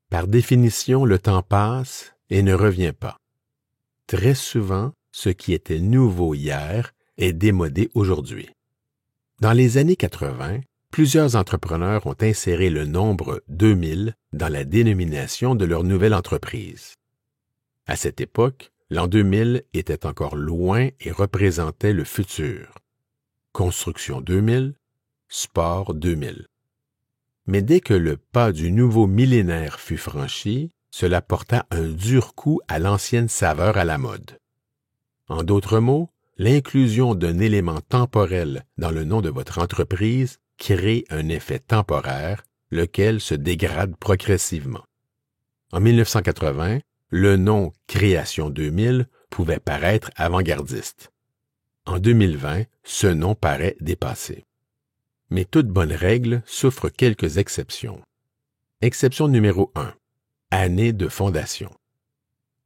Par définition, le temps passe et ne revient pas. Très souvent, ce qui était nouveau hier est démodé aujourd'hui. Dans les années 80, plusieurs entrepreneurs ont inséré le nombre 2000 dans la dénomination de leur nouvelle entreprise. À cette époque, l'an 2000 était encore loin et représentait le futur. Construction 2000, Sport 2000. Mais dès que le pas du nouveau millénaire fut franchi, cela porta un dur coup à l'ancienne saveur à la mode. En d'autres mots, l'inclusion d'un élément temporel dans le nom de votre entreprise crée un effet temporaire, lequel se dégrade progressivement. En 1980, le nom Création 2000 pouvait paraître avant-gardiste. En 2020, ce nom paraît dépassé. Mais toute bonne règle souffre quelques exceptions. Exception numéro 1. Année de fondation.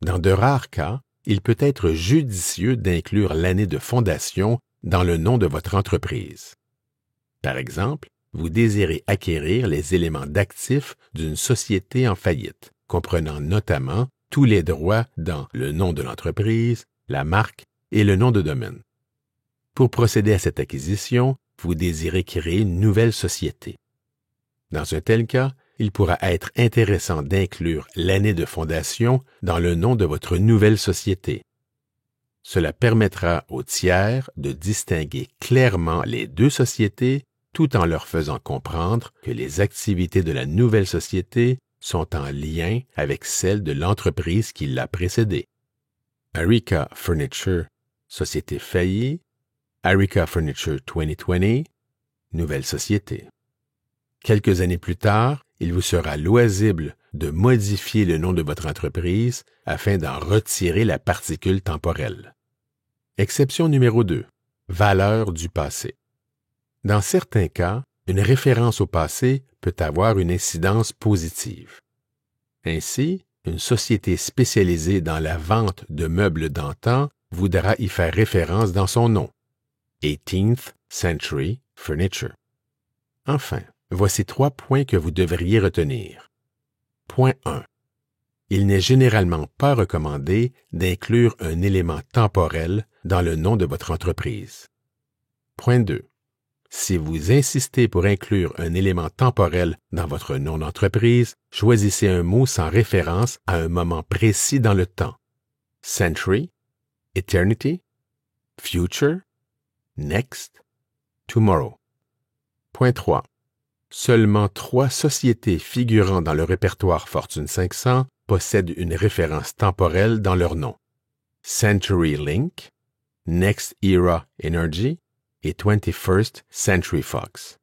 Dans de rares cas, il peut être judicieux d'inclure l'année de fondation dans le nom de votre entreprise. Par exemple, vous désirez acquérir les éléments d'actifs d'une société en faillite, comprenant notamment tous les droits dans le nom de l'entreprise, la marque et le nom de domaine. Pour procéder à cette acquisition, vous désirez créer une nouvelle société. Dans un tel cas, il pourra être intéressant d'inclure l'année de fondation dans le nom de votre nouvelle société. Cela permettra aux tiers de distinguer clairement les deux sociétés tout en leur faisant comprendre que les activités de la nouvelle société sont en lien avec celles de l'entreprise qui l'a précédée. Arica Furniture, société faillie, Arica Furniture 2020, nouvelle société. Quelques années plus tard, il vous sera loisible de modifier le nom de votre entreprise afin d'en retirer la particule temporelle. Exception numéro 2. Valeur du passé. Dans certains cas, une référence au passé peut avoir une incidence positive. Ainsi, une société spécialisée dans la vente de meubles d'antan voudra y faire référence dans son nom. 18th Century Furniture. Enfin, voici 3 points que vous devriez retenir. Point 1. Il n'est généralement pas recommandé d'inclure un élément temporel dans le nom de votre entreprise. Point 2. Si vous insistez pour inclure un élément temporel dans votre nom d'entreprise, choisissez un mot sans référence à un moment précis dans le temps. Century, Eternity, Future, Next, Tomorrow. Point 3. Seulement 3 sociétés figurant dans le répertoire Fortune 500 possèdent une référence temporelle dans leur nom. CenturyLink, Next Era Energy et 21st Century Fox.